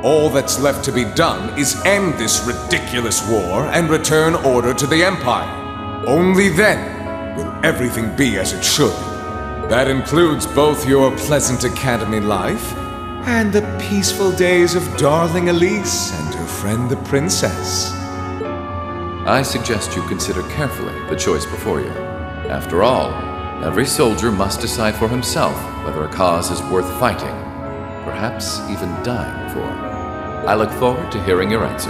All that's left to be done is end this ridiculous war and return order to the Empire. Only then will everything be as it should. That includes both your pleasant academy life and the peaceful days of darling Elise and her friend the princess. I suggest you consider carefully the choice before you. After all, every soldier must decide for himself whether a cause is worth fighting, perhaps even dying for. I look forward to hearing your answer.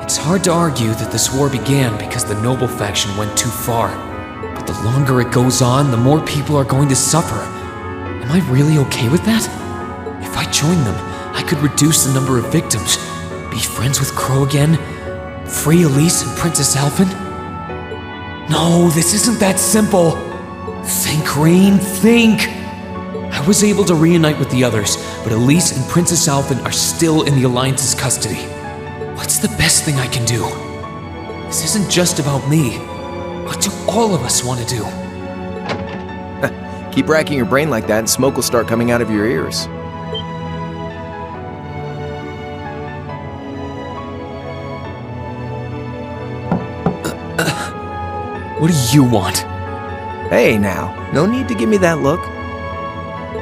It's hard to argue that this war began because the noble faction went too far. But the longer it goes on, the more people are going to suffer. Am I really okay with that? If I joined them, I could reduce the number of victims, be friends with Crow again, free Elise and Princess Alphen. No, this isn't that simple. Think, Rean, think! I was able to reunite with the others, but Elise and Princess Alphen are still in the Alliance's custody. What's the best thing I can do? This isn't just about me. What do all of us want to do? Keep racking your brain like that and smoke will start coming out of your ears. What do you want? Hey now, no need to give me that look.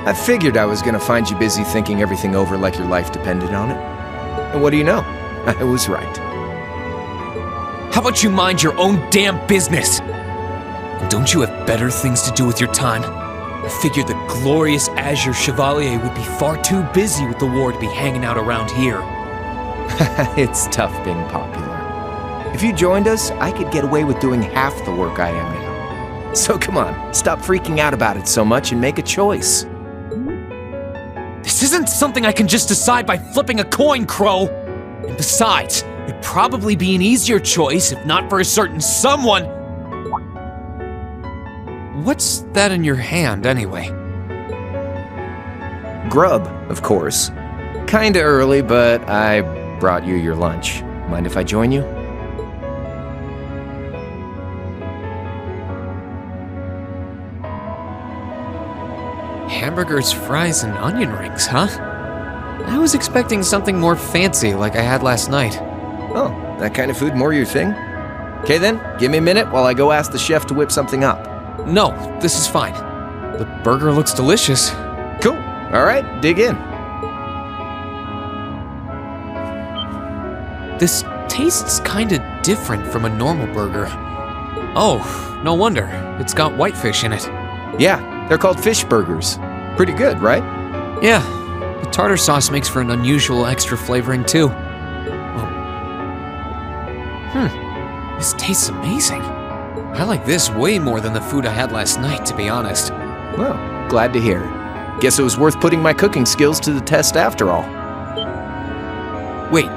I figured I was gonna find you busy thinking everything over like your life depended on it. And what do you know? I was right. How about you mind your own damn business? And don't you have better things to do with your time? I figured the glorious Azure Chevalier would be far too busy with the war to be hanging out around here. It's tough being popular. If you joined us, I could get away with doing half the work I am now. So come on, stop freaking out about it so much and make a choice. This isn't something I can just decide by flipping a coin, Crow. And besides, it'd probably be an easier choice if not for a certain someone. What's that in your hand, anyway? Grub, of course. Kinda early, but I brought you your lunch. Mind if I join you? Hamburgers, fries, and onion rings, huh? I was expecting something more fancy like I had last night. Oh, that kind of food more your thing? Okay then, give me a minute while I go ask the chef to whip something up. No, this is fine. The burger looks delicious. Cool. All right, dig in. This tastes kinda different from a normal burger. Oh, no wonder. It's got whitefish in it. Yeah, they're called fish burgers. Pretty good, right? Yeah, the tartar sauce makes for an unusual extra flavoring too. This tastes amazing. I like this way more than the food I had last night, to be honest. Well, glad to hear. Guess it was worth putting my cooking skills to the test after all. Wait,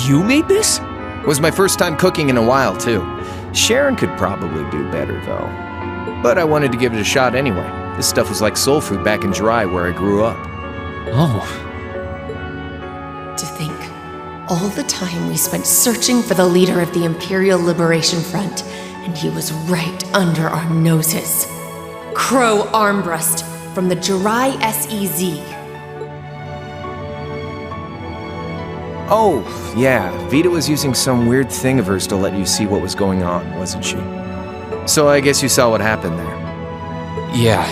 you made this? Was my first time cooking in a while, too. Sharon could probably do better, though. But I wanted to give it a shot anyway. This stuff was like soul food back in Dry, where I grew up. Oh. To think, all the time we spent searching for the leader of the Imperial Liberation Front, and he was right under our noses. Crow Armbrust from the Jirai SEZ. Oh, yeah, Vita was using some weird thing of hers to let you see what was going on, wasn't she? So I guess you saw what happened there. Yeah.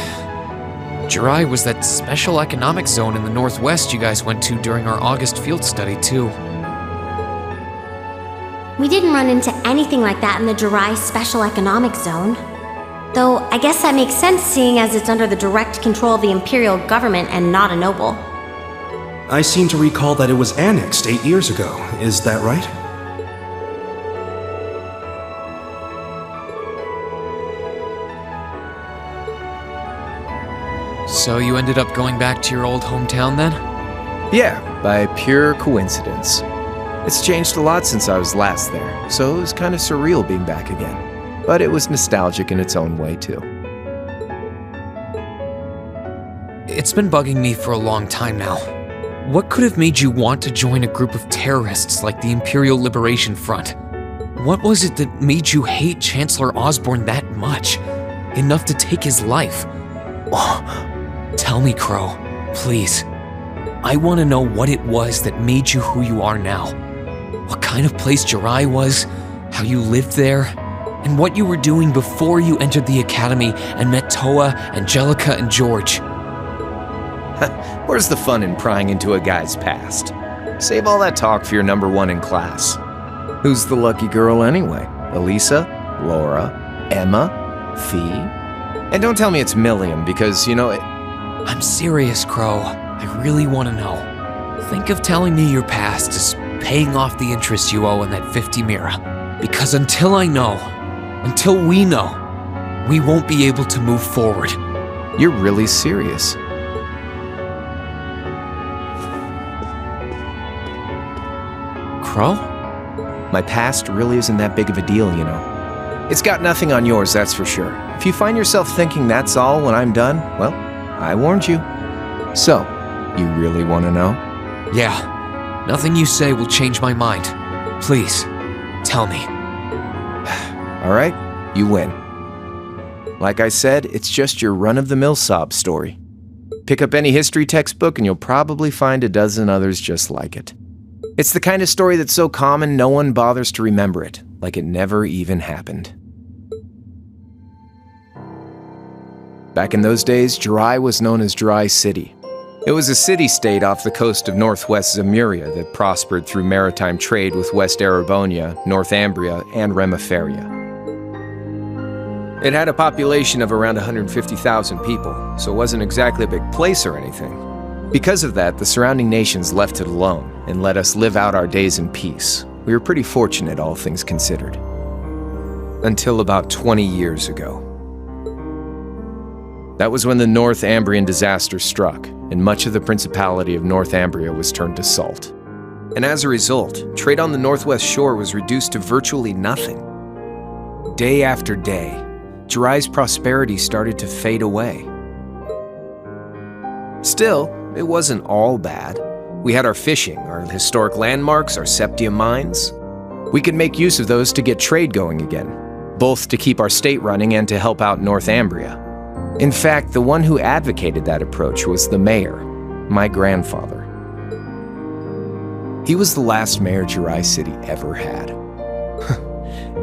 Jirai was that special economic zone in the northwest you guys went to during our August field study, too. We didn't run into anything like that in the Jirai Special Economic Zone. Though, I guess that makes sense seeing as it's under the direct control of the Imperial government and not a noble. I seem to recall that it was annexed 8 years ago. Is that right? So you ended up going back to your old hometown then? Yeah, by pure coincidence. It's changed a lot since I was last there, so it was kind of surreal being back again. But it was nostalgic in its own way, too. It's been bugging me for a long time now. What could have made you want to join a group of terrorists like the Imperial Liberation Front? What was it that made you hate Chancellor Osborne that much? Enough to take his life? Oh, tell me, Crow, please. I want to know what it was that made you who you are now. What kind of place Jirai was, how you lived there, and what you were doing before you entered the academy and met Toa, Angelica, and George. Where's the fun in prying into a guy's past? Save all that talk for your number one in class. Who's the lucky girl anyway? Elisa? Laura? Emma? Fee? And don't tell me it's Milliam, because, I'm serious, Crow. I really want to know. Think of telling me your past as paying off the interest you owe on that 50 mira. Because until we know, we won't be able to move forward. You're really serious. Crow? My past really isn't that big of a deal, It's got nothing on yours, that's for sure. If you find yourself thinking that's all when I'm done, well, I warned you. So, you really want to know? Yeah. Nothing you say will change my mind. Please, tell me. All right, you win. Like I said, it's just your run-of-the-mill sob story. Pick up any history textbook and you'll probably find a dozen others just like it. It's the kind of story that's so common no one bothers to remember it, like it never even happened. Back in those days, Jirai was known as Jirai City. It was a city-state off the coast of northwest Zemuria that prospered through maritime trade with West Erebonia, Northumbria, and Remiferia. It had a population of around 150,000 people, so it wasn't exactly a big place or anything. Because of that, the surrounding nations left it alone and let us live out our days in peace. We were pretty fortunate, all things considered. Until about 20 years ago. That was when the Northumbrian disaster struck, and much of the Principality of Northumbria was turned to salt. And as a result, trade on the northwest shore was reduced to virtually nothing. Day after day, Jirai's prosperity started to fade away. Still, it wasn't all bad. We had our fishing, our historic landmarks, our septium mines. We could make use of those to get trade going again, both to keep our state running and to help out Northumbria. In fact, the one who advocated that approach was the mayor, my grandfather. He was the last mayor Jirai City ever had.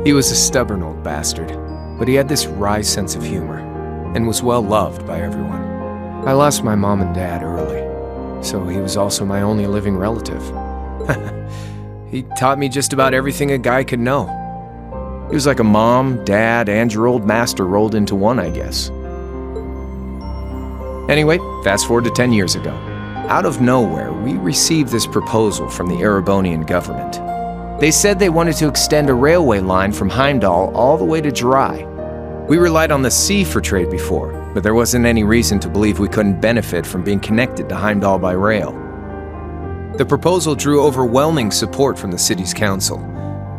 He was a stubborn old bastard, but he had this wry sense of humor, and was well loved by everyone. I lost my mom and dad early, so he was also my only living relative. He taught me just about everything a guy could know. He was like a mom, dad, and your old master rolled into one, I guess. Anyway, fast forward to 10 years ago. Out of nowhere, we received this proposal from the Erebonian government. They said they wanted to extend a railway line from Heimdall all the way to Jirai. We relied on the sea for trade before, but there wasn't any reason to believe we couldn't benefit from being connected to Heimdall by rail. The proposal drew overwhelming support from the city's council,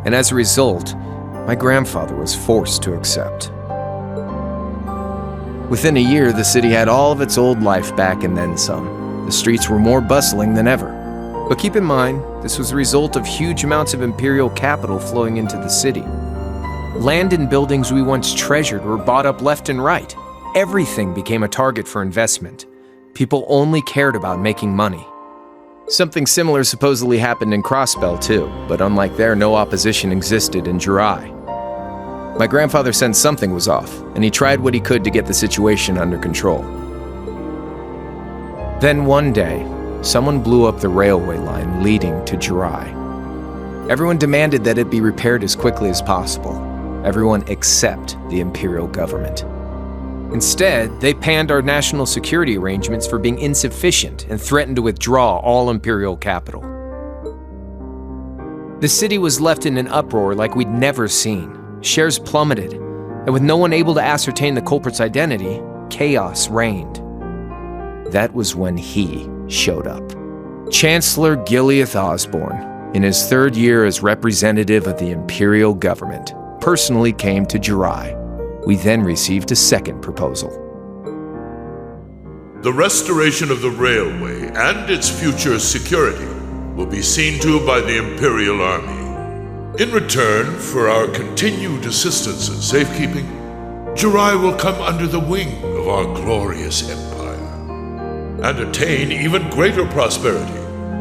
and as a result, my grandfather was forced to accept. Within a year, the city had all of its old life back and then some. The streets were more bustling than ever. But keep in mind, this was a result of huge amounts of imperial capital flowing into the city. Land and buildings we once treasured were bought up left and right. Everything became a target for investment. People only cared about making money. Something similar supposedly happened in Crossbell too, but unlike there, no opposition existed in Jirai. My grandfather sensed something was off, and he tried what he could to get the situation under control. Then one day, someone blew up the railway line leading to Jirai. Everyone demanded that it be repaired as quickly as possible. Everyone except the imperial government. Instead, they panned our national security arrangements for being insufficient and threatened to withdraw all imperial capital. The city was left in an uproar like we'd never seen. Shares plummeted, and with no one able to ascertain the culprit's identity, chaos reigned. That was when he showed up. Chancellor Gileath Osborne, in his third year as representative of the imperial government, personally came to Jirai. We then received a second proposal. The restoration of the railway and its future security will be seen to by the Imperial Army. In return for our continued assistance in safekeeping, Jirai will come under the wing of our glorious empire. and attain even greater prosperity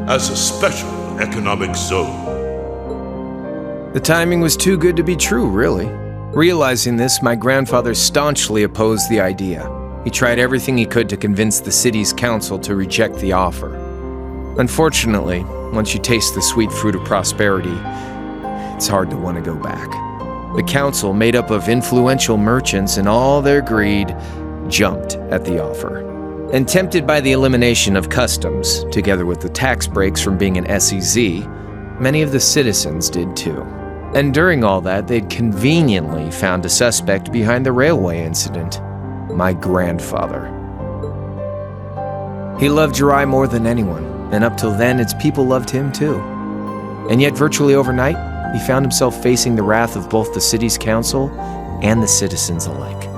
as a special economic zone. The timing was too good to be true, really. Realizing this, my grandfather staunchly opposed the idea. He tried everything he could to convince the city's council to reject the offer. Unfortunately, once you taste the sweet fruit of prosperity, it's hard to want to go back. The council, made up of influential merchants in all their greed, jumped at the offer. And tempted by the elimination of customs, together with the tax breaks from being an SEZ, many of the citizens did too. And during all that, they'd conveniently found a suspect behind the railway incident: my grandfather. He loved Jirai more than anyone, and up till then, its people loved him too. And yet, virtually overnight, he found himself facing the wrath of both the city's council and the citizens alike.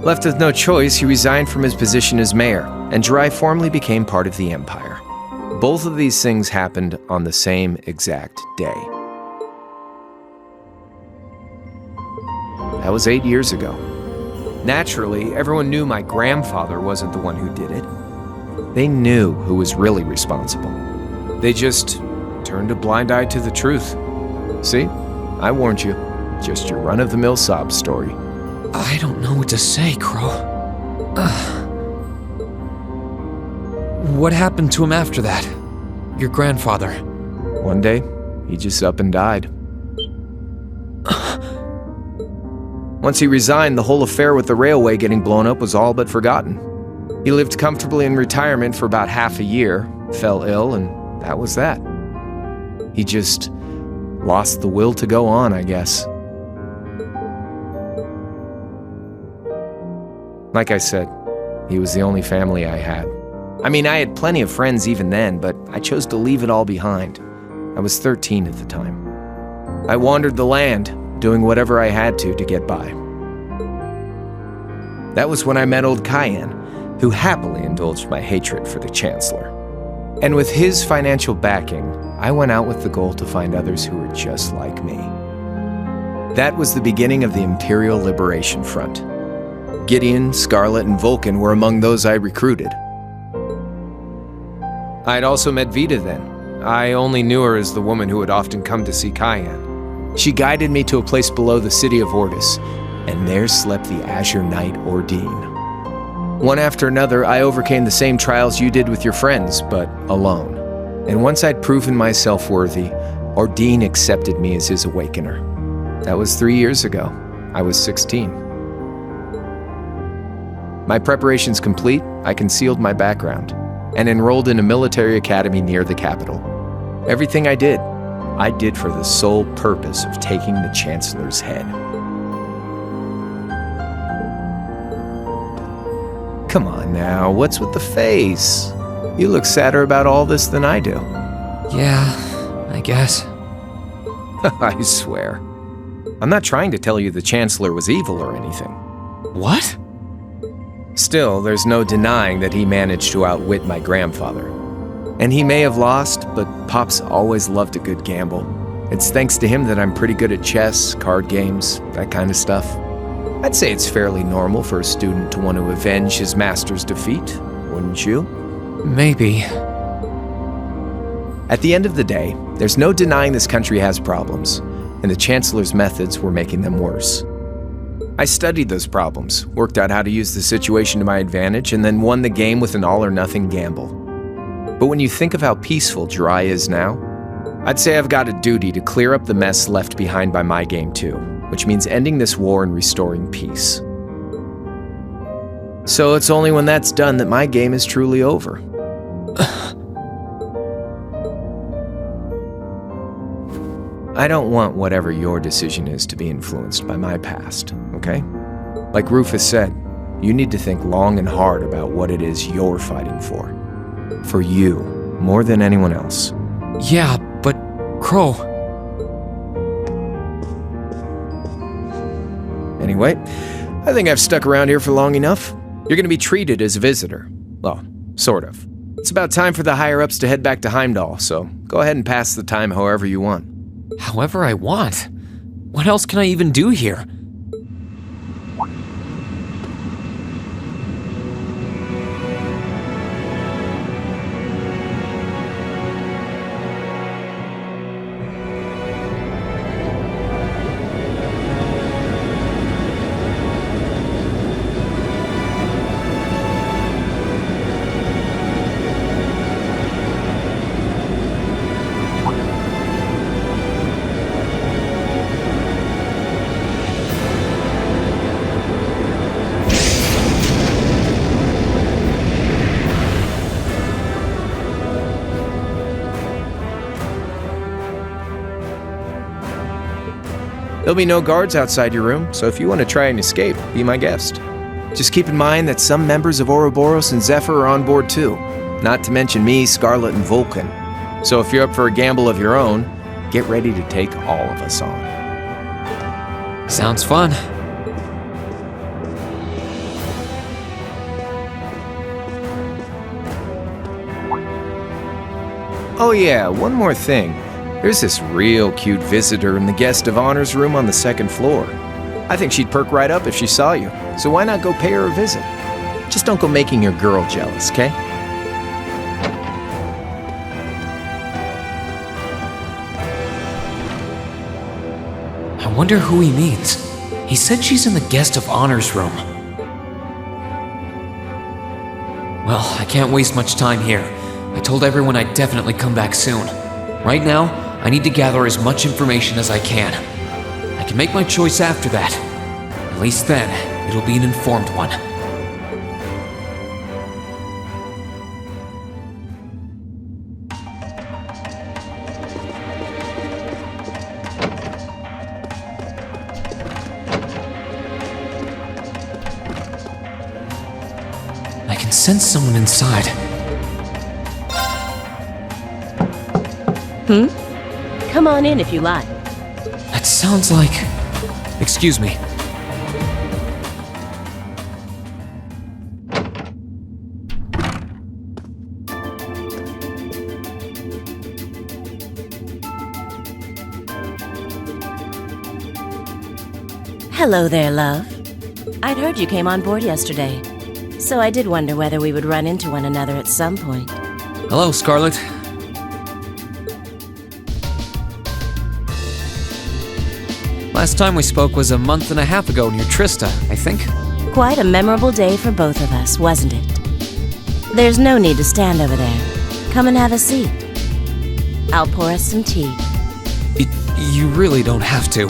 Left with no choice, he resigned from his position as mayor, and Jirai formally became part of the empire. Both of these things happened on the same exact day. That was 8 years ago. Naturally, everyone knew my grandfather wasn't the one who did it. They knew who was really responsible. They just turned a blind eye to the truth. See? I warned you. Just your run-of-the-mill sob story. I don't know what to say, Crow. What happened to him after that? Your grandfather? One day, he just up and died. Once he resigned, the whole affair with the railway getting blown up was all but forgotten. He lived comfortably in retirement for about half a year, fell ill, and that was that. He just lost the will to go on, I guess. Like I said, he was the only family I had. I mean, I had plenty of friends even then, but I chose to leave it all behind. I was 13 at the time. I wandered the land, doing whatever I had to get by. That was when I met old Cayenne, who happily indulged my hatred for the Chancellor. And with his financial backing, I went out with the goal to find others who were just like me. That was the beginning of the Imperial Liberation Front. Gideon, Scarlet, and Vulcan were among those I recruited. I had also met Vita then. I only knew her as the woman who would often come to see Cayenne. She guided me to a place below the city of Ordis, and there slept the Azure Knight Ordine. One after another, I overcame the same trials you did with your friends, but alone. And once I'd proven myself worthy, Ordine accepted me as his awakener. That was 3 years ago. I was 16. My preparations complete, I concealed my background and enrolled in a military academy near the capital. Everything I did for the sole purpose of taking the Chancellor's head. Come on now, what's with the face? You look sadder about all this than I do. Yeah, I guess. I swear. I'm not trying to tell you the Chancellor was evil or anything. What? Still, there's no denying that he managed to outwit my grandfather. And he may have lost, but Pop's always loved a good gamble. It's thanks to him that I'm pretty good at chess, card games, that kind of stuff. I'd say it's fairly normal for a student to want to avenge his master's defeat, wouldn't you? Maybe. At the end of the day, there's no denying this country has problems, and the Chancellor's methods were making them worse. I studied those problems, worked out how to use the situation to my advantage, and then won the game with an all-or-nothing gamble. But when you think of how peaceful Jirai is now, I'd say I've got a duty to clear up the mess left behind by my game too, which means ending this war and restoring peace. So it's only when that's done that my game is truly over. I don't want whatever your decision is to be influenced by my past, okay? Like Rufus said, you need to think long and hard about what it is you're fighting for. For you, more than anyone else. Yeah, but Crow... Anyway, I think I've stuck around here for long enough. You're gonna be treated as a visitor. Well, sort of. It's about time for the higher-ups to head back to Heimdall, so go ahead and pass the time however you want. However I want? What else can I even do here? There'll be no guards outside your room, so if you want to try and escape, be my guest. Just keep in mind that some members of Ouroboros and Zephyr are on board too, not to mention me, Scarlet, and Vulcan. So if you're up for a gamble of your own, get ready to take all of us on. Sounds fun. Oh yeah, one more thing. There's this real cute visitor in the guest of honors room on the second floor. I think she'd perk right up if she saw you, so why not go pay her a visit? Just don't go making your girl jealous, okay? I wonder who he means. He said she's in the guest of honors room. Well, I can't waste much time here. I told everyone I'd definitely come back soon. Right now, I need to gather as much information as I can. I can make my choice after that. At least then, it'll be an informed one. I can sense someone inside. Come on in if you like. That sounds like... Excuse me. Hello there, love. I'd heard you came on board yesterday, so I did wonder whether we would run into one another at some point. Hello, Scarlet. Last time we spoke was a month and a half ago near Trista, I think. Quite a memorable day for both of us, wasn't it? There's no need to stand over there. Come and have a seat. I'll pour us some tea. You really don't have to.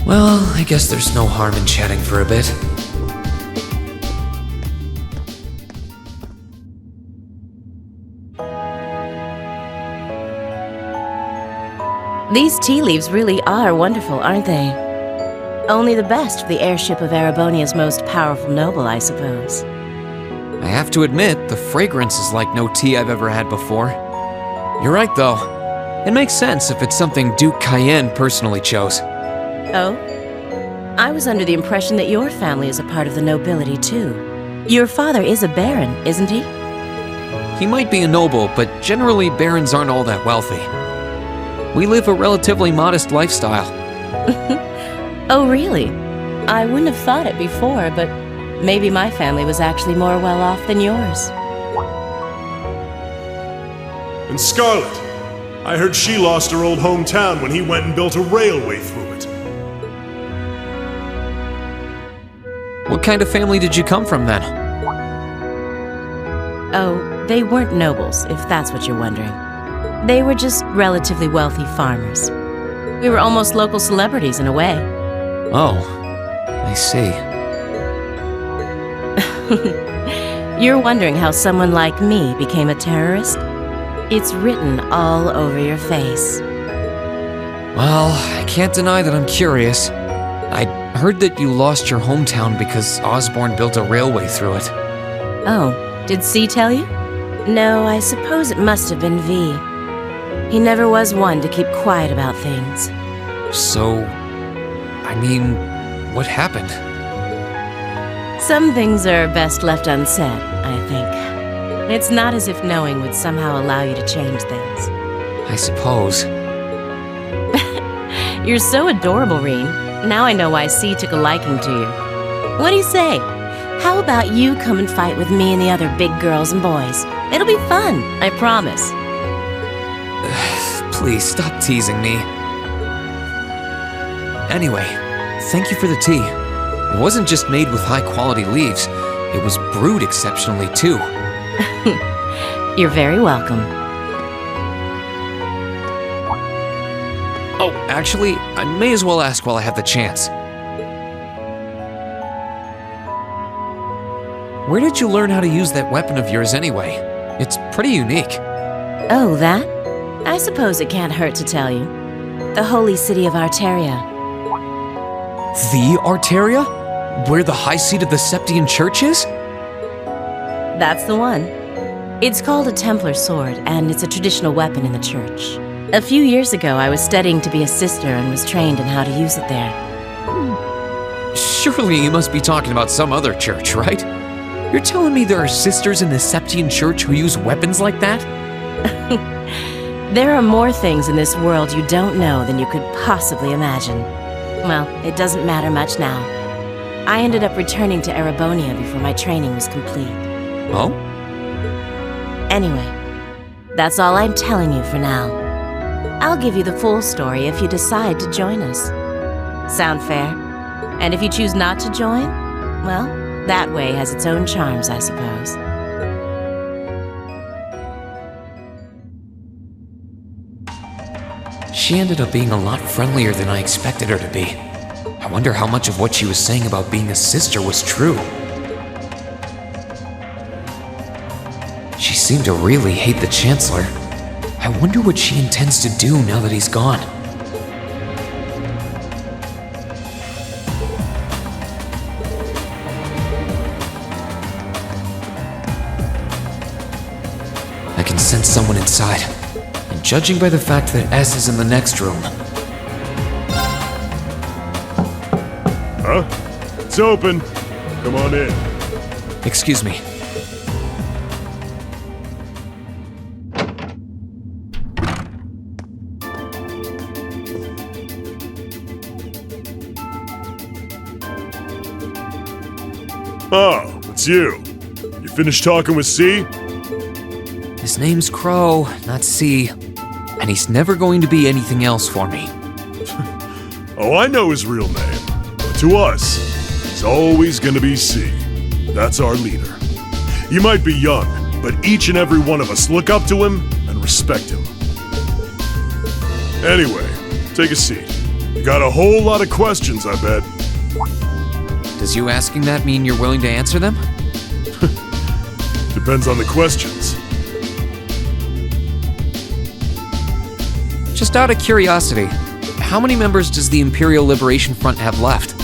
Well, I guess there's no harm in chatting for a bit. These tea leaves really are wonderful, aren't they? Only the best for the airship of Erebonia's most powerful noble, I suppose. I have to admit, the fragrance is like no tea I've ever had before. You're right, though. It makes sense if it's something Duke Cayenne personally chose. Oh? I was under the impression that your family is a part of the nobility, too. Your father is a baron, isn't he? He might be a noble, but generally barons aren't all that wealthy. We live a relatively modest lifestyle. Oh, really? I wouldn't have thought it before, but maybe my family was actually more well off than yours. And Scarlet, I heard she lost her old hometown when he went and built a railway through it. What kind of family did you come from then? Oh, they weren't nobles, if that's what you're wondering. They were just relatively wealthy farmers. We were almost local celebrities in a way. Oh, I see. You're wondering how someone like me became a terrorist? It's written all over your face. Well, I can't deny that I'm curious. I heard that you lost your hometown because Osborne built a railway through it. Oh, did C tell you? No, I suppose it must have been V. He never was one to keep quiet about things. So, I mean, what happened? Some things are best left unsaid, I think. It's not as if knowing would somehow allow you to change things. I suppose. You're so adorable, Rean. Now I know why C took a liking to you. What do you say? How about you come and fight with me and the other big girls and boys? It'll be fun, I promise. Please stop teasing me. Anyway, thank you for the tea. It wasn't just made with high-quality leaves. It was brewed exceptionally, too. You're very welcome. Oh, actually, I may as well ask while I have the chance. Where did you learn how to use that weapon of yours anyway? It's pretty unique. Oh, that? I suppose it can't hurt to tell you. The holy city of Arteria. The Arteria? Where the high seat of the Septian Church is? That's the one. It's called a Templar sword, and it's a traditional weapon in the church. A few years ago, I was studying to be a sister and was trained in how to use it there. Surely you must be talking about some other church, right? You're telling me there are sisters in the Septian Church who use weapons like that? There are more things in this world you don't know than you could possibly imagine. Well, it doesn't matter much now. I ended up returning to Erebonia before my training was complete. Oh? Anyway, that's all I'm telling you for now. I'll give you the full story if you decide to join us. Sound fair? And if you choose not to join, well, that way has its own charms, I suppose. She ended up being a lot friendlier than I expected her to be. I wonder how much of what she was saying about being a sister was true. She seemed to really hate the Chancellor. I wonder what she intends to do now that he's gone. I can sense someone inside, and judging by the fact that S is in the next room. Huh? It's open. Come on in. Excuse me. Oh, it's you. You finished talking with C? His name's Crow, not C. And he's never going to be anything else for me. Oh, I know his real name. But to us, he's always gonna be C. That's our leader. You might be young, but each and every one of us look up to him and respect him. Anyway, take a seat. You got a whole lot of questions, I bet. Does you asking that mean you're willing to answer them? Depends on the questions. Just out of curiosity, how many members does the Imperial Liberation Front have left?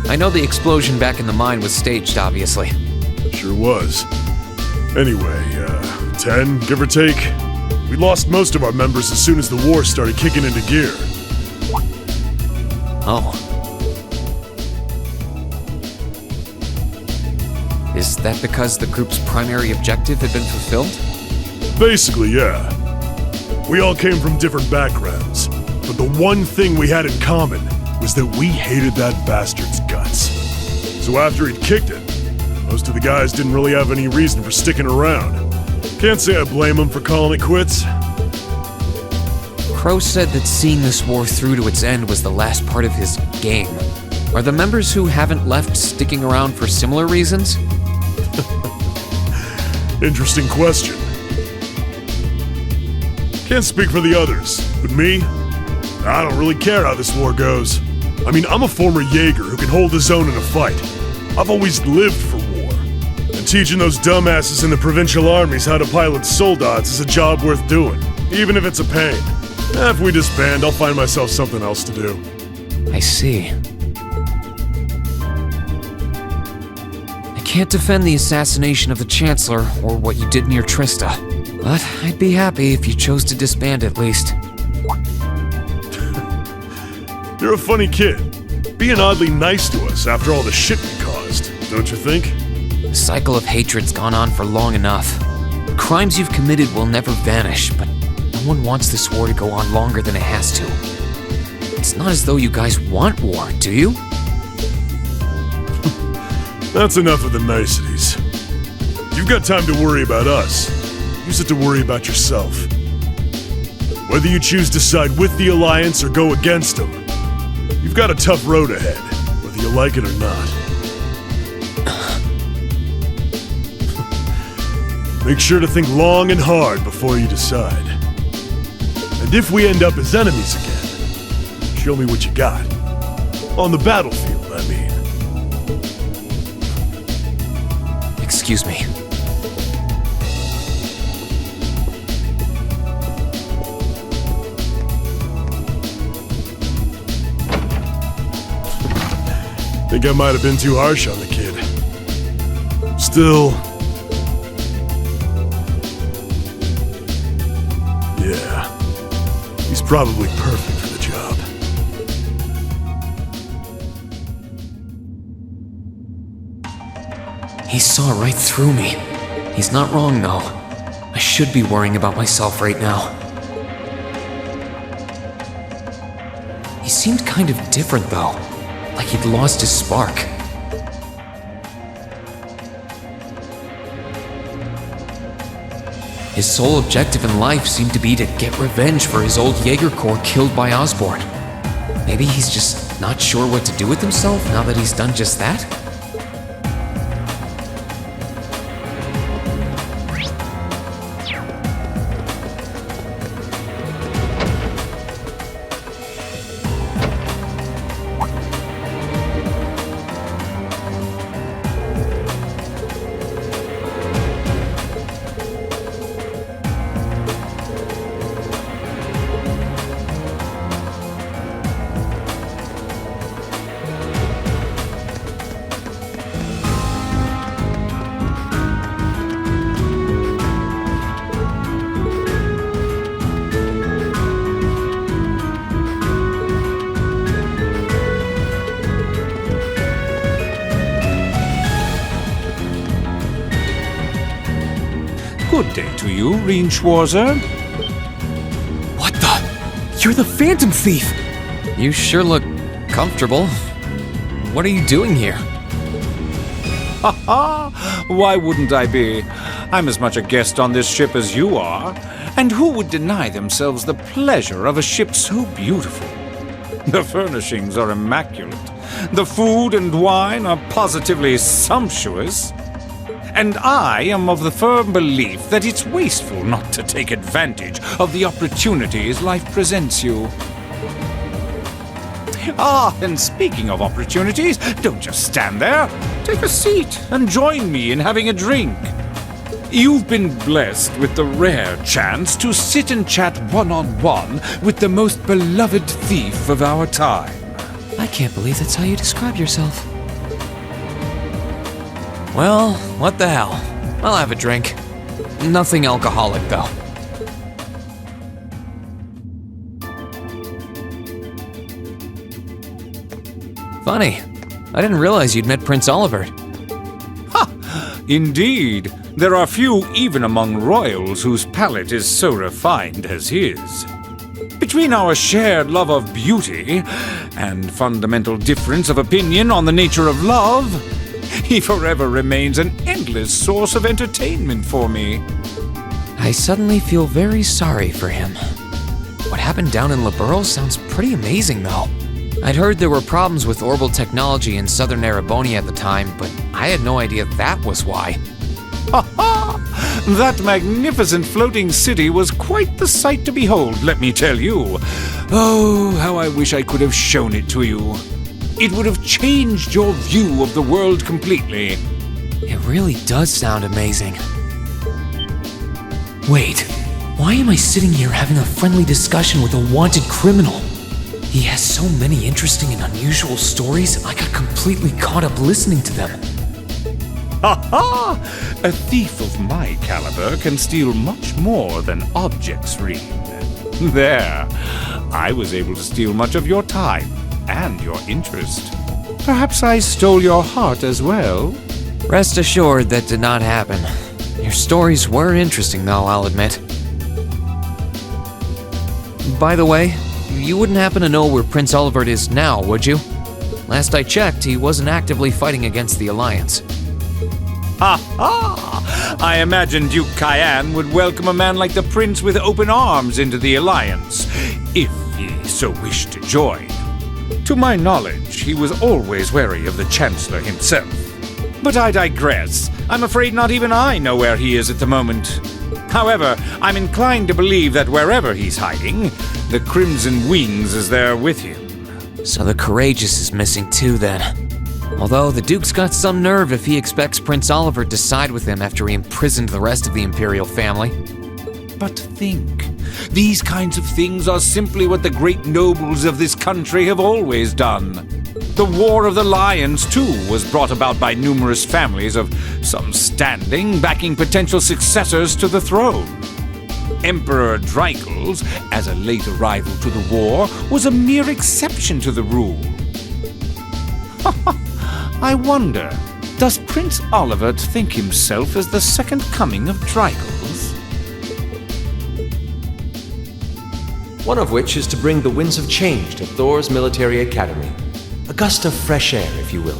I know the explosion back in the mine was staged, obviously. Sure was. Anyway, 10, give or take. We lost most of our members as soon as the war started kicking into gear. Oh. Is that because the group's primary objective had been fulfilled? Basically, yeah. We all came from different backgrounds, but the one thing we had in common was that we hated that bastard's guts. So after he'd kicked it, most of the guys didn't really have any reason for sticking around. Can't say I blame them for calling it quits. Crow said that seeing this war through to its end was the last part of his game. Are the members who haven't left sticking around for similar reasons? Interesting question. Can't speak for the others, but me? I don't really care how this war goes. I mean, I'm a former Jaeger who can hold his own in a fight. I've always lived for war. And teaching those dumbasses in the provincial armies how to pilot soldats is a job worth doing, even if it's a pain. If we disband, I'll find myself something else to do. I see. I can't defend the assassination of the Chancellor or what you did near Trista, but I'd be happy if you chose to disband at least. You're a funny kid, being oddly nice to us after all the shit we caused, don't you think? The cycle of hatred's gone on for long enough. The crimes you've committed will never vanish, but no one wants this war to go on longer than it has to. It's not as though you guys want war, do you? That's enough of the niceties. You've got time to worry about us. Use it to worry about yourself. Whether you choose to side with the Alliance or go against them, you've got a tough road ahead, whether you like it or not. Make sure to think long and hard before you decide. And if we end up as enemies again, show me what you got. On the battlefield, I mean. Excuse me. think I might have been too harsh on the kid. Still... yeah. He's probably perfect for the job. He saw right through me. He's not wrong, though. I should be worrying about myself right now. He seemed kind of different, though. Like he'd lost his spark. His sole objective in life seemed to be to get revenge for his old Jaeger Corps killed by Osborn. Maybe he's just not sure what to do with himself now that he's done just that? Good day to you, Rean Schwarzer. What the? You're the Phantom Thief! You sure look comfortable. What are you doing here? Ha ha! Why wouldn't I be? I'm as much a guest on this ship as you are. And who would deny themselves the pleasure of a ship so beautiful? The furnishings are immaculate. The food and wine are positively sumptuous. And I am of the firm belief that it's wasteful not to take advantage of the opportunities life presents you. Ah, and speaking of opportunities, don't just stand there. Take a seat and join me in having a drink. You've been blessed with the rare chance to sit and chat one-on-one with the most beloved thief of our time. I can't believe that's how you describe yourself. Well, what the hell? I'll have a drink. Nothing alcoholic, though. Funny. I didn't realize you'd met Prince Olivert. Ha! Indeed. There are few even among royals whose palate is so refined as his. Between our shared love of beauty and fundamental difference of opinion on the nature of love, he forever remains an endless source of entertainment for me. I suddenly feel very sorry for him. What happened down in Liberl sounds pretty amazing, though. I'd heard there were problems with orbital technology in southern Erebonia at the time, but I had no idea that was why. Ha ha! That magnificent floating city was quite the sight to behold, let me tell you. Oh, how I wish I could have shown it to you. It would have changed your view of the world completely. It really does sound amazing. Wait, why am I sitting here having a friendly discussion with a wanted criminal? He has so many interesting and unusual stories, I got completely caught up listening to them. Ha ha! A thief of my caliber can steal much more than objects, Rean. There, I was able to steal much of your time and your interest. Perhaps I stole your heart as well? Rest assured that did not happen. Your stories were interesting, though, I'll admit. By the way, you wouldn't happen to know where Prince Olivert is now, would you? Last I checked, he wasn't actively fighting against the Alliance. Ha ha! I imagine Duke Cayenne would welcome a man like the Prince with open arms into the Alliance, if he so wished to join. To my knowledge, he was always wary of the Chancellor himself. But I digress. I'm afraid not even I know where he is at the moment. However, I'm inclined to believe that wherever he's hiding, the Crimson Wings is there with him. So the Courageous is missing too, then. Although the Duke's got some nerve if he expects Prince Olivert to side with him after he imprisoned the rest of the Imperial family. But think, these kinds of things are simply what the great nobles of this country have always done. The War of the Lions, too, was brought about by numerous families of some standing backing potential successors to the throne. Emperor Dreichel's, as a late arrival to the war, was a mere exception to the rule. I wonder, does Prince Oliver think himself as the second coming of Dreichel's? One of which is to bring the winds of change to Thor's military academy. A gust of fresh air, if you will.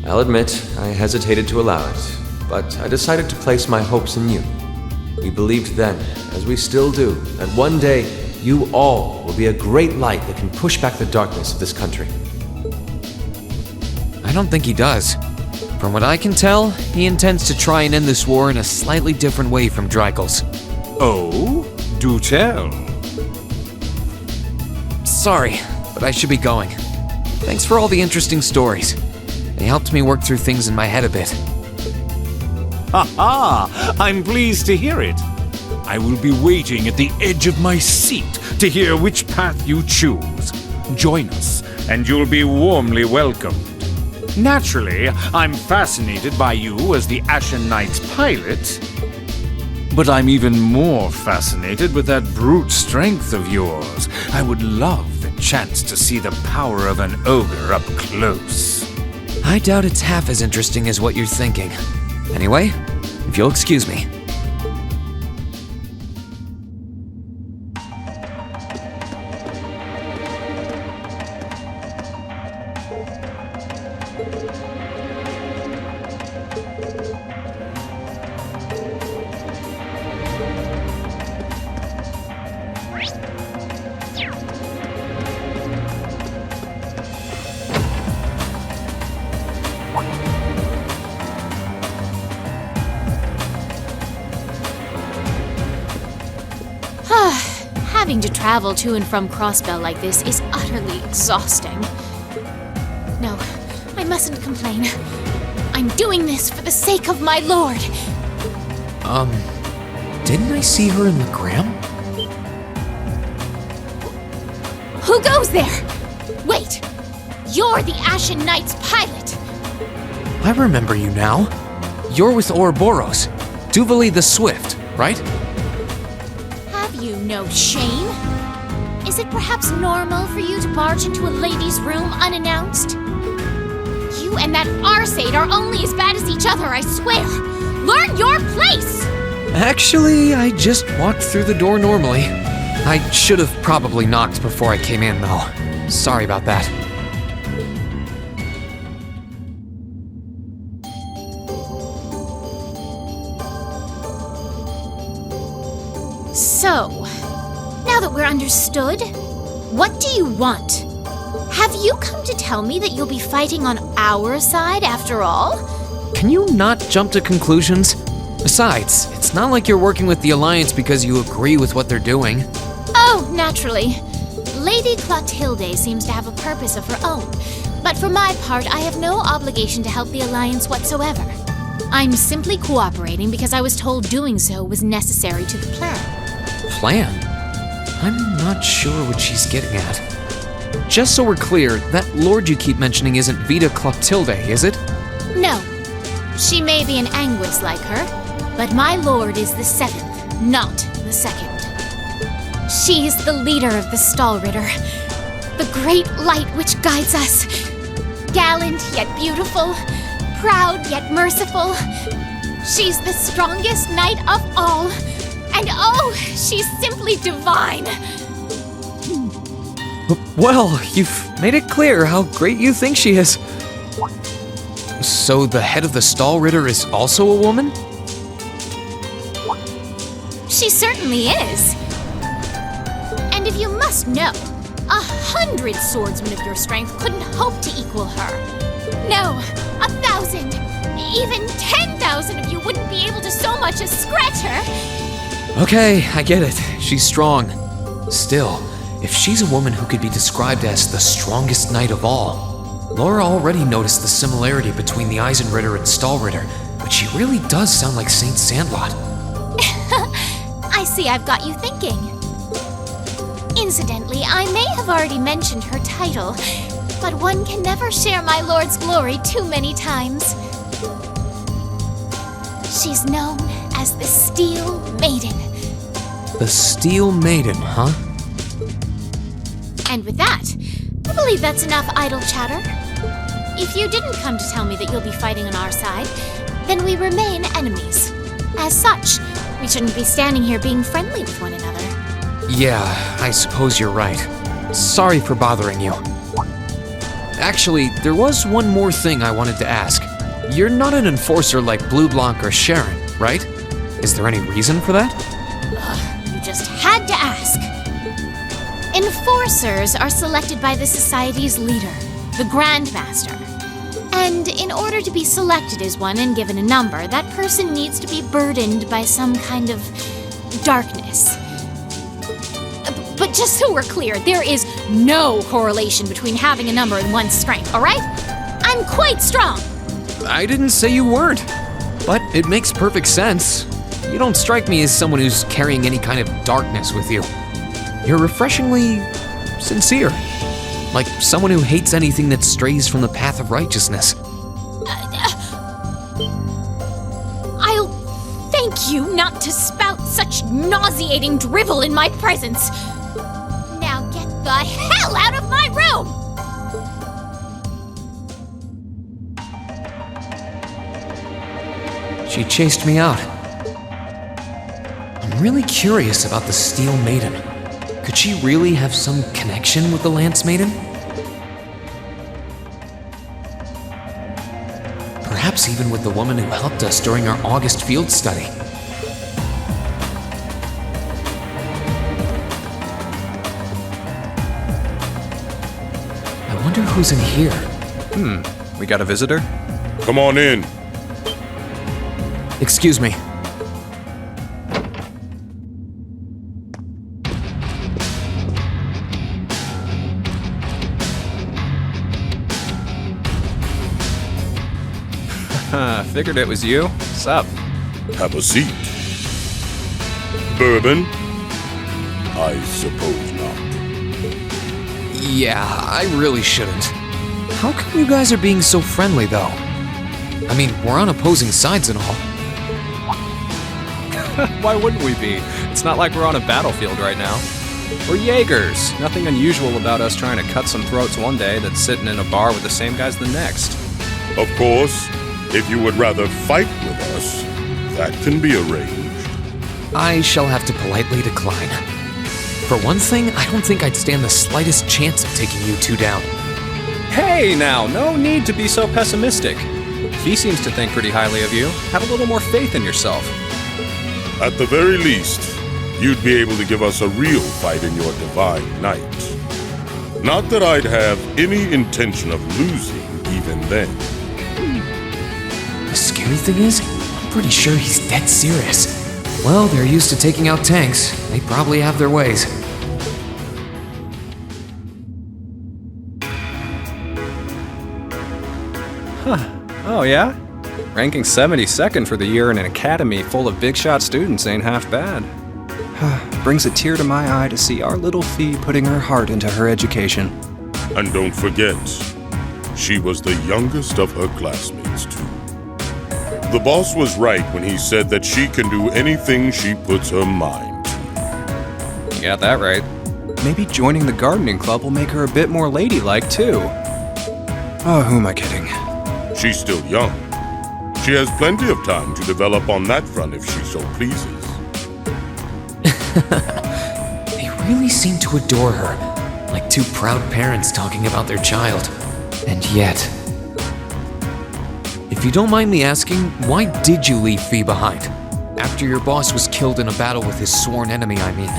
I'll admit, I hesitated to allow it, but I decided to place my hopes in you. We believed then, as we still do, that one day you all will be a great light that can push back the darkness of this country. I don't think he does. From what I can tell, he intends to try and end this war in a slightly different way from Dreichel's. Oh? Do tell. Sorry, but I should be going. Thanks for all the interesting stories. They helped me work through things in my head a bit. Ha! I'm pleased to hear it. I will be waiting at the edge of my seat to hear which path you choose. Join us, and you'll be warmly welcomed. Naturally, I'm fascinated by you as the Ashen Knight's pilot, but I'm even more fascinated with that brute strength of yours. I would love the chance to see the power of an ogre up close. I doubt it's half as interesting as what you're thinking. Anyway, if you'll excuse me. Having to travel to and from Crossbell like this is utterly exhausting. No, I mustn't complain. I'm doing this for the sake of my lord. Didn't I see her in the gram? Who goes there? Wait, you're the Ashen Knight's pilot. I remember you now. You're with Ouroboros, Duvali the Swift, right? No shame? Is it perhaps normal for you to barge into a lady's room unannounced? You and that Arseid are only as bad as each other, I swear! Learn your place! Actually, I just walked through the door normally. I should have probably knocked before I came in, though. Sorry about that. So, now that we're understood, what do you want? Have you come to tell me that you'll be fighting on our side after all? Can you not jump to conclusions? Besides, it's not like you're working with the Alliance because you agree with what they're doing. Oh, naturally. Lady Clotilde seems to have a purpose of her own, but for my part, I have no obligation to help the Alliance whatsoever. I'm simply cooperating because I was told doing so was necessary to the plan. Plan? I'm not sure what she's getting at. Just so we're clear, that lord you keep mentioning isn't Vita Clotilde, is it? No. She may be an Anguis like her, but my lord is the seventh, not the second. She is the leader of the Stahlritter, the great light which guides us. Gallant yet beautiful, proud yet merciful. She's the strongest knight of all. And oh, she's simply divine! Well, you've made it clear how great you think she is. So the head of the Stahlritter is also a woman? She certainly is. And if you must know, 100 swordsmen of your strength couldn't hope to equal her. No, 1,000, even 10,000 of you wouldn't be able to so much as scratch her. Okay, I get it. She's strong. Still, if she's a woman who could be described as the strongest knight of all, Laura already noticed the similarity between the Eisenritter and Stahlritter, but she really does sound like Saint Sandlot. I see I've got you thinking. In Incidentally, I may have already mentioned her title, but one can never share my lord's glory too many times. She's known as the Steel Maiden. The Steel Maiden, huh? And with that, I believe that's enough idle chatter. If you didn't come to tell me that you'll be fighting on our side, then we remain enemies. As such, we shouldn't be standing here being friendly with one another. Yeah, I suppose you're right. Sorry for bothering you. Actually, there was one more thing I wanted to ask. You're not an enforcer like Blue Blanc or Sharon, right? Is there any reason for that? You just had to ask. Enforcers are selected by the Society's leader, the Grandmaster. And in order to be selected as one and given a number, that person needs to be burdened by some kind of darkness. But just so we're clear, there is no correlation between having a number and one's strength, alright? I'm quite strong! I didn't say you weren't, but it makes perfect sense. You don't strike me as someone who's carrying any kind of darkness with you. You're refreshingly sincere. Like someone who hates anything that strays from the path of righteousness. I'll thank you not to spout such nauseating drivel in my presence. Now get the hell out of my room! She chased me out. I'm really curious about the Steel Maiden. Could she really have some connection with the Lance Maiden? Perhaps even with the woman who helped us during our August field study. I wonder who's in here. We got a visitor? Come on in. Excuse me. Figured it was you. Sup? Have a seat. Bourbon? I suppose not. Yeah, I really shouldn't. How come you guys are being so friendly, though? I mean, we're on opposing sides and all. Why wouldn't we be? It's not like we're on a battlefield right now. We're Jaegers. Nothing unusual about us trying to cut some throats one day that's sitting in a bar with the same guys the next. Of course, if you would rather fight with us, that can be arranged. I shall have to politely decline. For one thing, I don't think I'd stand the slightest chance of taking you two down. Hey now, no need to be so pessimistic. If he seems to think pretty highly of you, have a little more faith in yourself. At the very least, you'd be able to give us a real fight in your divine night. Not that I'd have any intention of losing even then. The scary thing is, I'm pretty sure he's dead serious. Well, they're used to taking out tanks. They probably have their ways. Oh yeah? Ranking 72nd for the year in an academy full of big shot students ain't half bad. Brings a tear to my eye to see our little Fee putting her heart into her education. And don't forget, she was the youngest of her classmates, too. The boss was right when he said that she can do anything she puts her mind to. You got that right. Maybe joining the gardening club will make her a bit more ladylike, too. Oh, who am I kidding? She's still young. She has plenty of time to develop on that front if she so pleases. They really seem to adore her, like two proud parents talking about their child. And yet... If you don't mind me asking, why did you leave Fee behind? After your boss was killed in a battle with his sworn enemy, I mean.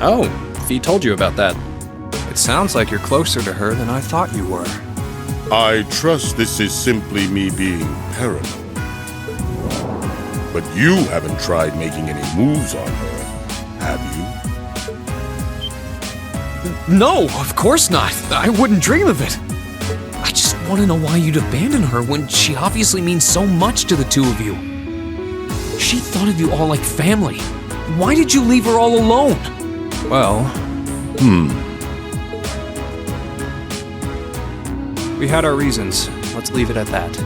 Oh, Fee told you about that. It sounds like you're closer to her than I thought you were. I trust this is simply me being paranoid. But you haven't tried making any moves on her, have you? No, of course not. I wouldn't dream of it. I just want to know why you'd abandon her when she obviously means so much to the two of you. She thought of you all like family. Why did you leave her all alone? Well, we had our reasons. Let's leave it at that.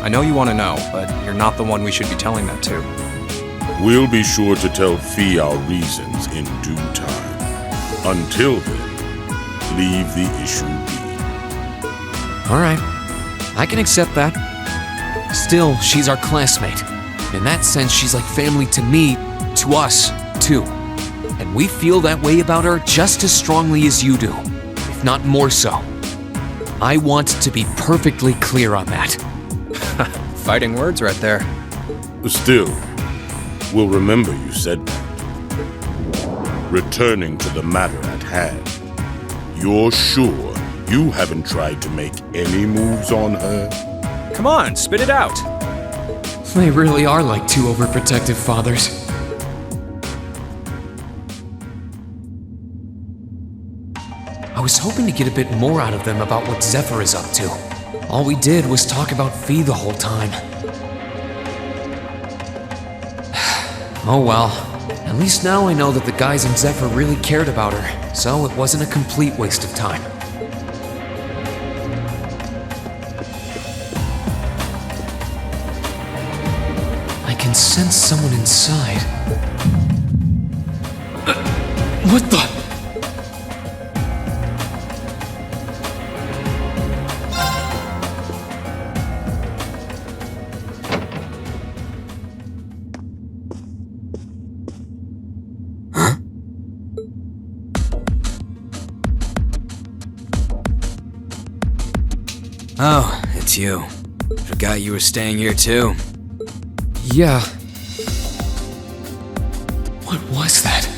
I know you want to know, but you're not the one we should be telling that to. We'll be sure to tell Fee our reasons in due time. Until then, leave the issue be. Alright, I can accept that. Still, she's our classmate. In that sense, she's like family to me, to us, too. And we feel that way about her just as strongly as you do, if not more so. I want to be perfectly clear on that. Fighting words right there. Still, we'll remember you said that. Returning to the matter at hand, you're sure you haven't tried to make any moves on her? Come on, spit it out. They really are like two overprotective fathers. I was hoping to get a bit more out of them about what Zephyr is up to. All we did was talk about Fee the whole time. Oh well. At least now I know that the guys in Zephyr really cared about her, so it wasn't a complete waste of time. I can sense someone inside. What the? Oh, it's you. Forgot you were staying here too. Yeah. What was that?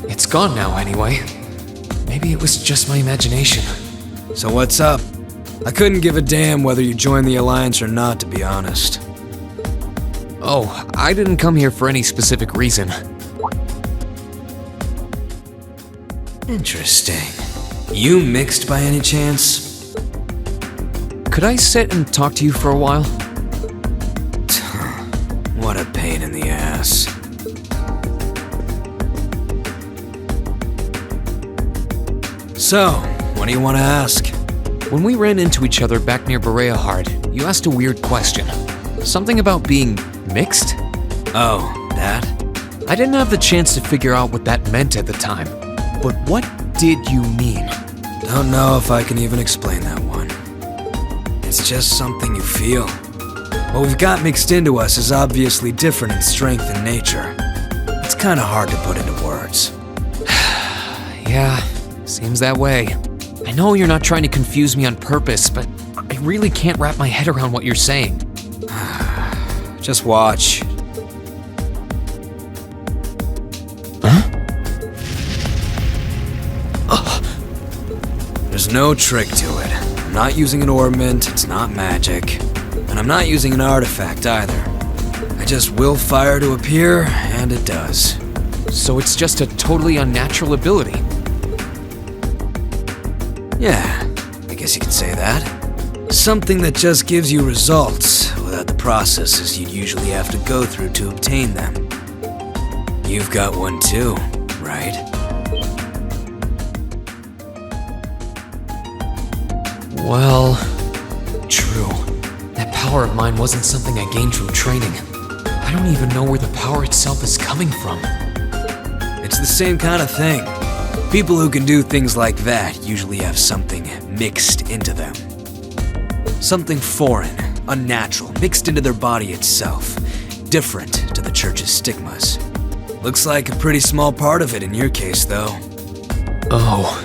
It's gone now anyway. Maybe it was just my imagination. So what's up? I couldn't give a damn whether you joined the Alliance or not, to be honest. Oh, I didn't come here for any specific reason. Interesting. You mixed by any chance? Could I sit and talk to you for a while? What a pain in the ass. So, what do you want to ask? When we ran into each other back near Bereahard, you asked a weird question. Something about being mixed? Oh, that? I didn't have the chance to figure out what that meant at the time. But what did you mean? Don't know if I can even explain that one. It's just something you feel. What we've got mixed into us is obviously different in strength and nature. It's kind of hard to put into words. Yeah, seems that way. I know you're not trying to confuse me on purpose, but I really can't wrap my head around what you're saying. Just watch. There's no trick to it. I'm not using an ornament, it's not magic. And I'm not using an artifact either. I just will fire to appear, and it does. So it's just a totally unnatural ability? Yeah, I guess you could say that. Something that just gives you results, without the processes you'd usually have to go through to obtain them. You've got one too, right? Well, true. That power of mine wasn't something I gained from training. I don't even know where the power itself is coming from. It's the same kind of thing. People who can do things like that usually have something mixed into them. Something foreign, unnatural, mixed into their body itself. Different to the church's stigmas. Looks like a pretty small part of it in your case, though. Oh.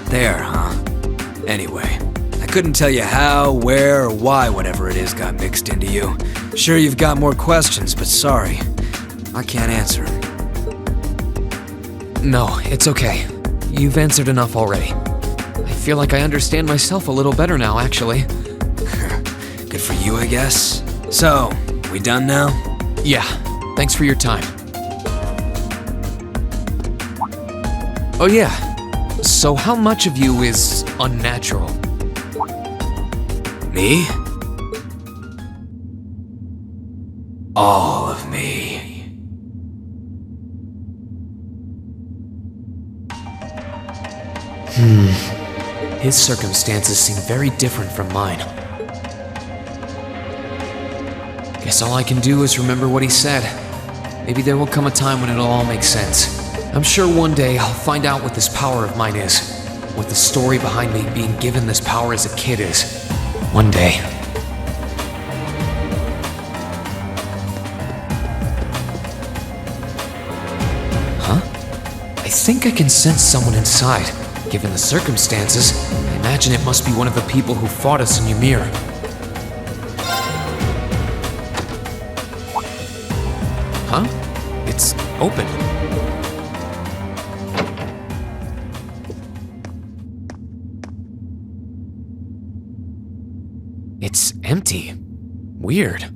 There, huh? Anyway, I couldn't tell you how, where, or why whatever it is got mixed into you. Sure, you've got more questions, but sorry. I can't answer them. No, it's okay. You've answered enough already. I feel like I understand myself a little better now, actually. Good for you, I guess. So, we done now? Yeah, thanks for your time. Oh yeah, so how much of you is unnatural? Me? All of me. His circumstances seem very different from mine. Guess all I can do is remember what he said. Maybe there will come a time when it'll all make sense. I'm sure one day I'll find out what this power of mine is. What the story behind me being given this power as a kid is. One day. Huh? I think I can sense someone inside. Given the circumstances, I imagine it must be one of the people who fought us in Ymir. Huh? It's open. It's empty. Weird.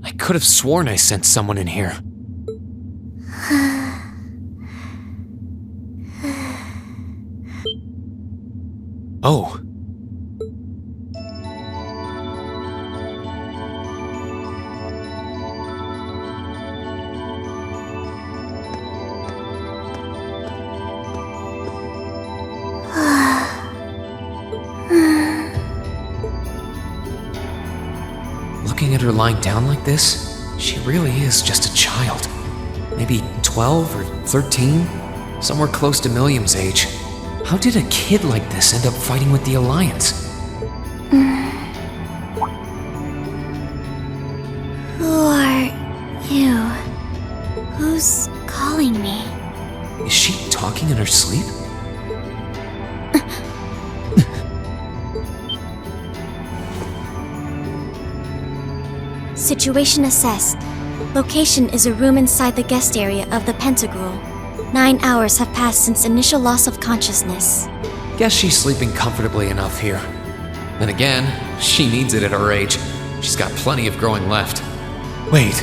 I could have sworn I sensed someone in here. Oh. Looking at her lying down like this, she really is just a child. Maybe 12 or 13? Somewhere close to Milliam's age. How did a kid like this end up fighting with the Alliance? Who are you? Who's calling me? Is she talking in her sleep? Situation assessed. Location is a room inside the guest area of the Pantagruel. 9 hours have passed since initial loss of consciousness. Guess she's sleeping comfortably enough here. Then again, she needs it at her age. She's got plenty of growing left. Wait.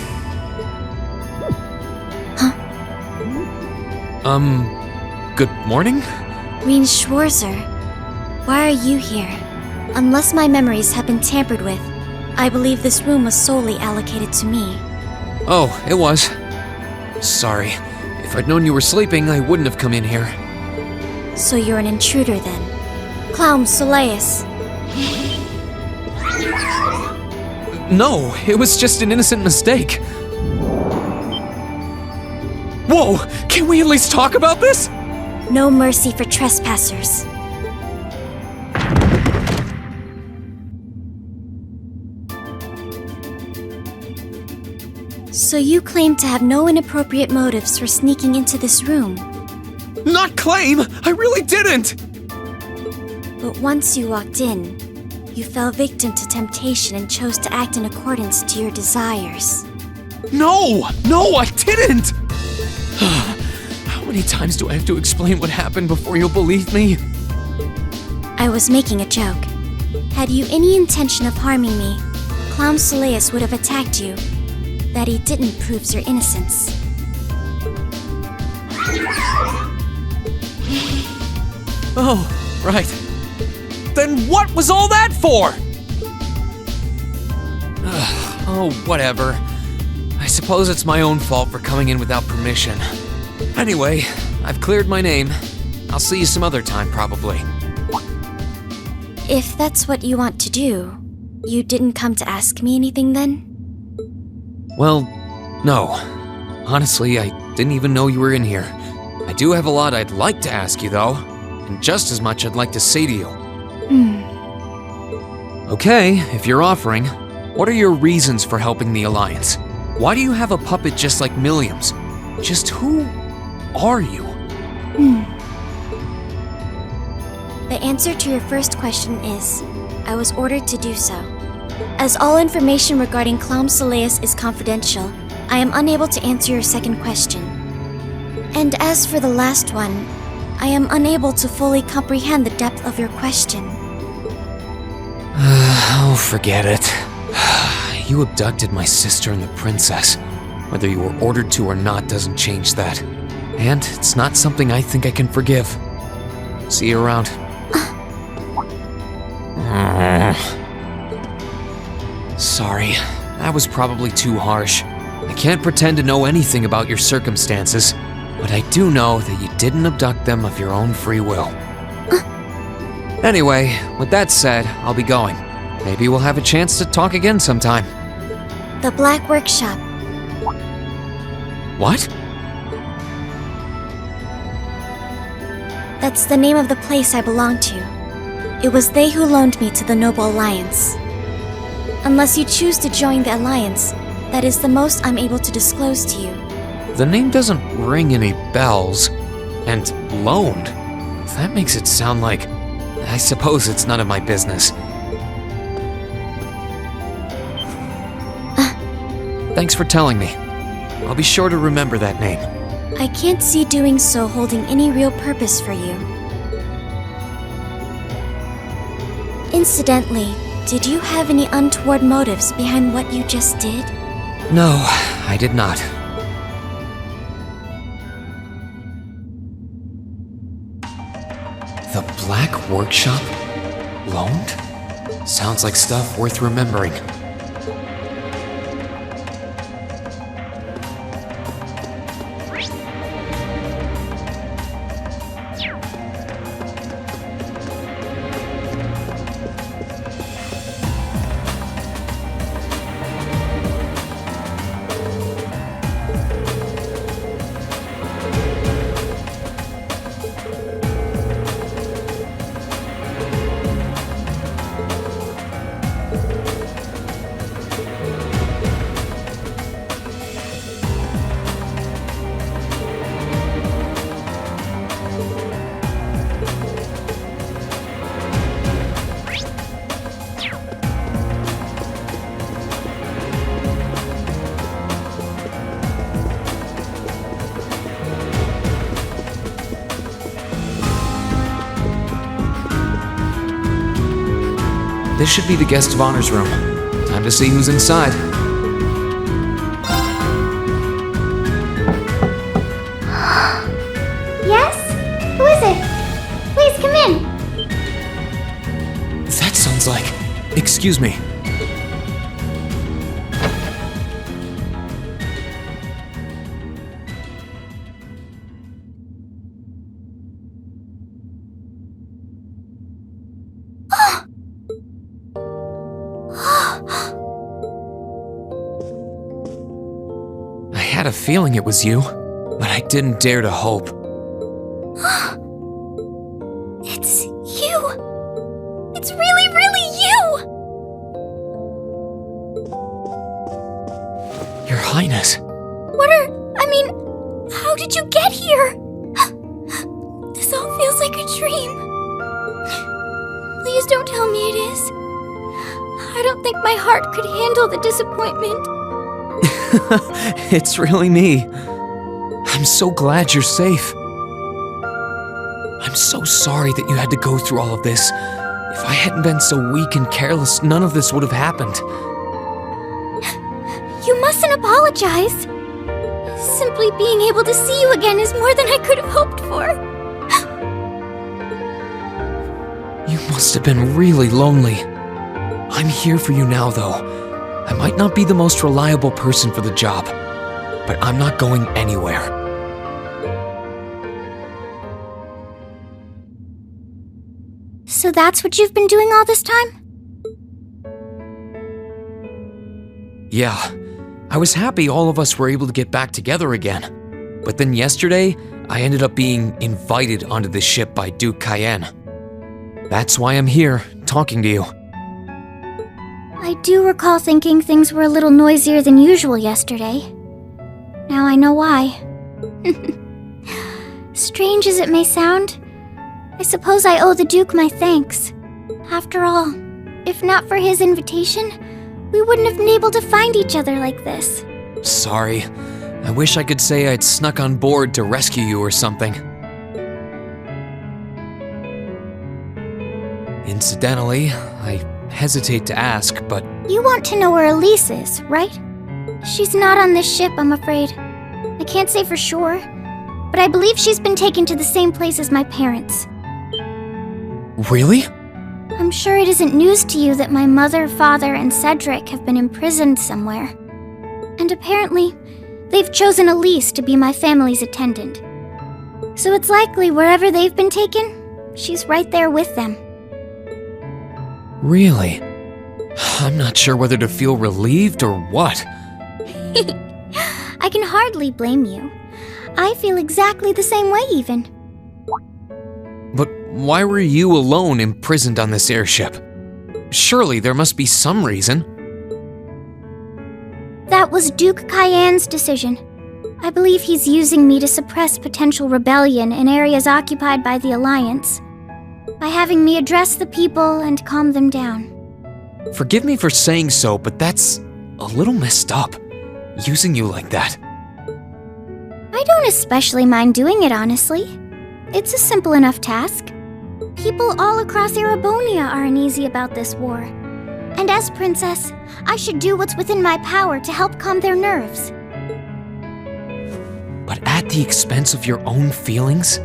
Huh? Good morning? Rean Schwarzer, why are you here? Unless my memories have been tampered with, I believe this room was solely allocated to me. Oh, it was. Sorry. If I'd known you were sleeping, I wouldn't have come in here. So you're an intruder then? Clown Soleus. No, it was just an innocent mistake. Whoa! Can we at least talk about this? No mercy for trespassers. So you claim to have no inappropriate motives for sneaking into this room? Not claim! I really didn't! But once you walked in, you fell victim to temptation and chose to act in accordance to your desires. No! No, I didn't! How many times do I have to explain what happened before you'll believe me? I was making a joke. Had you any intention of harming me, Clown Soleus would have attacked you. That he didn't proves your innocence. Oh, right. Then what was all that for? Oh, whatever. I suppose it's my own fault for coming in without permission. Anyway, I've cleared my name. I'll see you some other time, probably. If that's what you want to do, you didn't come to ask me anything then? Well, no. Honestly, I didn't even know you were in here. I do have a lot I'd like to ask you, though, and just as much I'd like to say to you. Okay, if you're offering, what are your reasons for helping the Alliance? Why do you have a puppet just like Milliam's? Just who are you? The answer to your first question is, I was ordered to do so. As all information regarding Clown Soleus is confidential, I am unable to answer your second question. And as for the last one, I am unable to fully comprehend the depth of your question. Oh, forget it. You abducted my sister and the princess. Whether you were ordered to or not doesn't change that. And it's not something I think I can forgive. See you around. Sorry, that was probably too harsh. I can't pretend to know anything about your circumstances, but I do know that you didn't abduct them of your own free will. Anyway, with that said, I'll be going. Maybe we'll have a chance to talk again sometime. The Black Workshop. What? That's the name of the place I belong to. It was they who loaned me to the Noble Alliance. Unless you choose to join the Alliance, that is the most I'm able to disclose to you. The name doesn't ring any bells. And loaned? That makes it sound like... I suppose it's none of my business. Thanks for telling me. I'll be sure to remember that name. I can't see doing so holding any real purpose for you. Incidentally, did you have any untoward motives behind what you just did? No, I did not. The Black Workshop? Loaned? Sounds like stuff worth remembering. This should be the guest of honor's room. Time to see who's inside. Yes? Who is it? Please come in. That sounds like... Excuse me. I had a feeling it was you, but I didn't dare to hope. It's you! It's really, really you! Your Highness. How did you get here? This all feels like a dream. Please don't tell me it is. I don't think my heart could handle the disappointment. It's really me. I'm so glad you're safe. I'm so sorry that you had to go through all of this. If I hadn't been so weak and careless, none of this would have happened. You mustn't apologize. Simply being able to see you again is more than I could have hoped for. You must have been really lonely. I'm here for you now, though. I might not be the most reliable person for the job, but I'm not going anywhere. So that's what you've been doing all this time? Yeah, I was happy all of us were able to get back together again. But then yesterday, I ended up being invited onto the ship by Duke Cayenne. That's why I'm here, talking to you. I do recall thinking things were a little noisier than usual yesterday. Now I know why. Strange as it may sound, I suppose I owe the Duke my thanks. After all, if not for his invitation, we wouldn't have been able to find each other like this. Sorry. I wish I could say I'd snuck on board to rescue you or something. Incidentally, I hesitate to ask, but... You want to know where Elise is, right? She's not on this ship, I'm afraid. I can't say for sure, but I believe she's been taken to the same place as my parents. Really? I'm sure it isn't news to you that my mother, father, and Cedric have been imprisoned somewhere. And and apparently, they've chosen Elise to be my family's attendant. So it's likely wherever they've been taken, she's right there with them. Really? I'm not sure whether to feel relieved or what. I can hardly blame you. I feel exactly the same way, even. But why were you alone imprisoned on this airship? Surely there must be some reason. That was Duke Cayenne's decision. I believe he's using me to suppress potential rebellion in areas occupied by the Alliance, by having me address the people and calm them down. Forgive me for saying so, but that's a little messed up, using you like that. I don't especially mind doing it, honestly. It's a simple enough task. People all across Erebonia are uneasy about this war. And as princess, I should do what's within my power to help calm their nerves. But at the expense of your own feelings?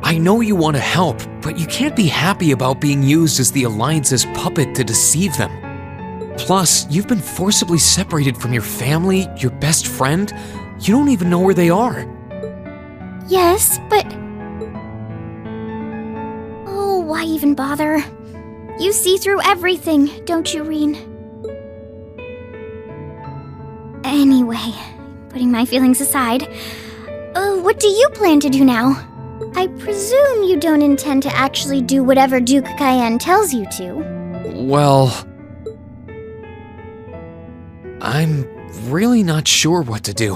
I know you want to help, but you can't be happy about being used as the Alliance's puppet to deceive them. Plus, you've been forcibly separated from your family, your best friend. You don't even know where they are. Yes, but... Oh, why even bother? You see through everything, don't you, Rean? Anyway, putting my feelings aside, what do you plan to do now? I presume you don't intend to actually do whatever Duke Cayenne tells you to. Well... I'm really not sure what to do.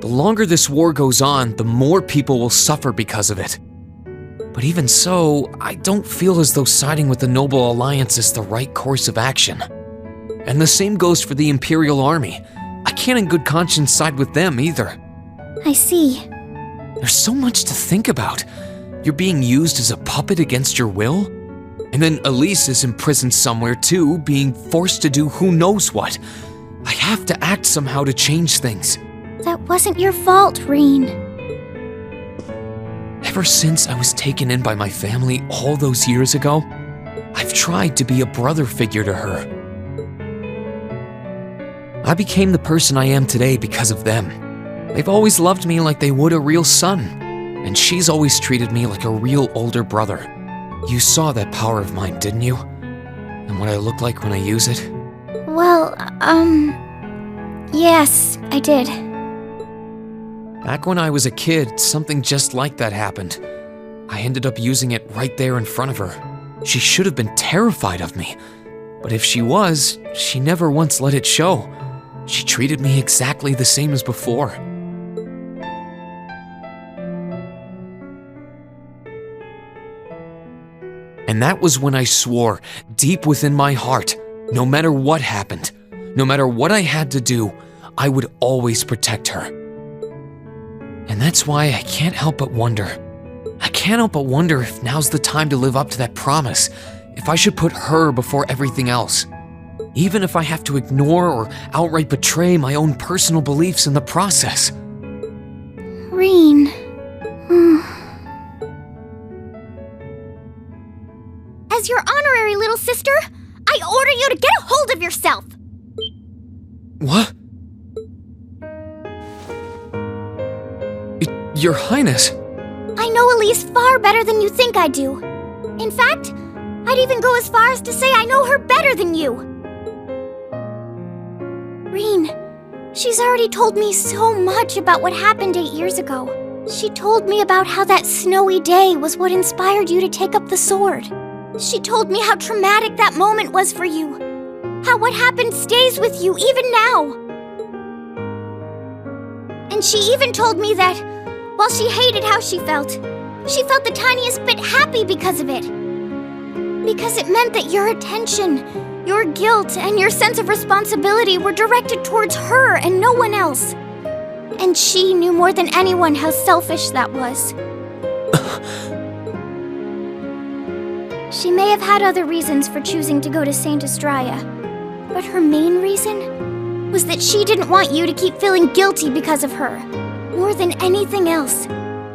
The longer this war goes on, the more people will suffer because of it. But even so, I don't feel as though siding with the Noble Alliance is the right course of action. And the same goes for the Imperial Army. I can't in good conscience side with them either. I see. There's so much to think about. You're being used as a puppet against your will? And then Elise is imprisoned somewhere too, being forced to do who knows what. I have to act somehow to change things. That wasn't your fault, Rean. Ever since I was taken in by my family all those years ago, I've tried to be a brother figure to her. I became the person I am today because of them. They've always loved me like they would a real son, and she's always treated me like a real older brother. You saw that power of mine, didn't you? And what I look like when I use it? Well, yes, I did. Back when I was a kid, something just like that happened. I ended up using it right there in front of her. She should have been terrified of me. But if she was, she never once let it show. She treated me exactly the same as before. And that was when I swore, deep within my heart, no matter what happened, no matter what I had to do, I would always protect her. And that's why I can't help but wonder. I can't help but wonder if now's the time to live up to that promise, if I should put her before everything else. Even if I have to ignore or outright betray my own personal beliefs in the process. Rean. As your honorary little sister, I order you to get a hold of yourself! What? Your Highness. I know Elise far better than you think I do. In fact, I'd even go as far as to say I know her better than you. Rean, she's already told me so much about what happened 8 years ago. She told me about how that snowy day was what inspired you to take up the sword. She told me how traumatic that moment was for you. How what happened stays with you even now. And she even told me that, while she hated how she felt the tiniest bit happy because of it. Because it meant that your attention, your guilt, and your sense of responsibility were directed towards her and no one else. And she knew more than anyone how selfish that was. She may have had other reasons for choosing to go to Saint Estrella, but her main reason was that she didn't want you to keep feeling guilty because of her. More than anything else,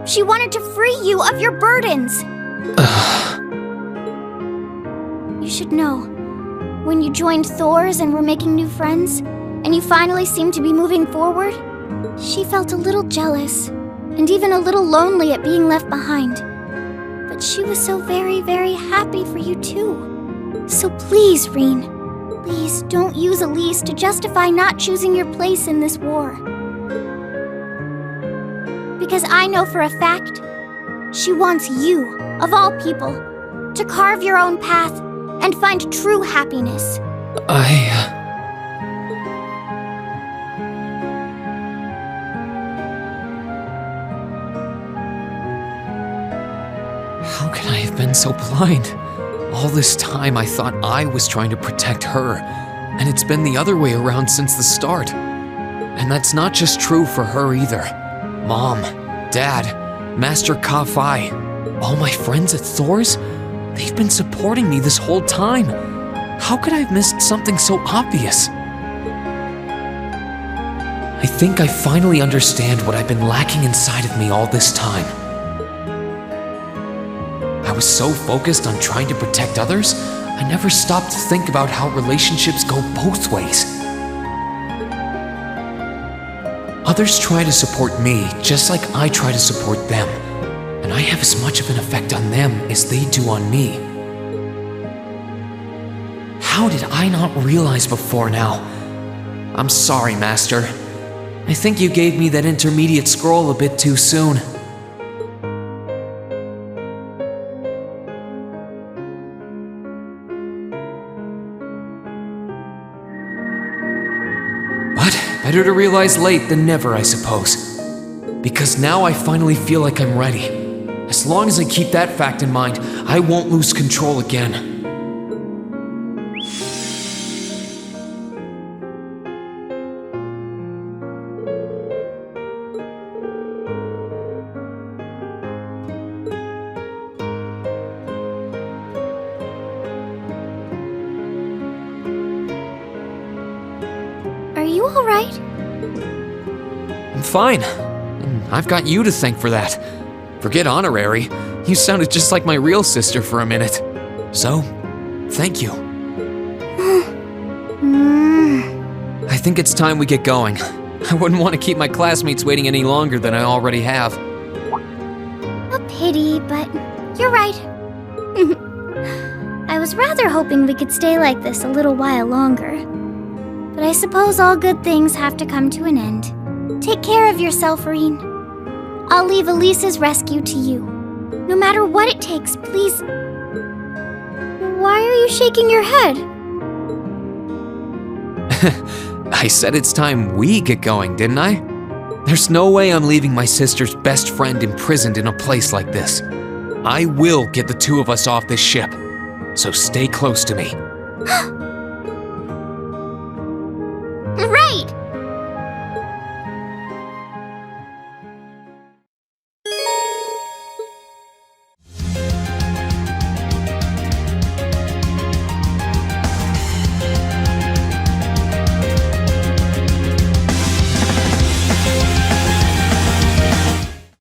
she wanted to free you of your burdens. You should know, when you joined Thor's and were making new friends, and you finally seemed to be moving forward, she felt a little jealous, and even a little lonely at being left behind. But she was so very, very happy for you too. So please, Rean, please don't use Elise to justify not choosing your place in this war. Because I know for a fact, she wants you, of all people, to carve your own path and find true happiness. How could I have been so blind? All this time I thought I was trying to protect her, and it's been the other way around since the start. And that's not just true for her either. Mom, Dad, Master Ka-Fai, all my friends at Thor's, they've been supporting me this whole time. How could I have missed something so obvious? I think I finally understand what I've been lacking inside of me all this time. I was so focused on trying to protect others, I never stopped to think about how relationships go both ways. Others try to support me just like I try to support them, and I have as much of an effect on them as they do on me. How did I not realize before now? I'm sorry, Master. I think you gave me that intermediate scroll a bit too soon. Better to realize late than never, I suppose. Because now I finally feel like I'm ready. As long as I keep that fact in mind, I won't lose control again. Are you all right? I'm fine. And I've got you to thank for that. Forget honorary. You sounded just like my real sister for a minute. So, thank you. I think it's time we get going. I wouldn't want to keep my classmates waiting any longer than I already have. A pity, but you're right. I was rather hoping we could stay like this a little while longer. But I suppose all good things have to come to an end. Take care of yourself, Rean. I'll leave Elise's rescue to you. No matter what it takes, please. Why are you shaking your head? I said it's time we get going, didn't I? There's no way I'm leaving my sister's best friend imprisoned in a place like this. I will get the two of us off this ship. So stay close to me.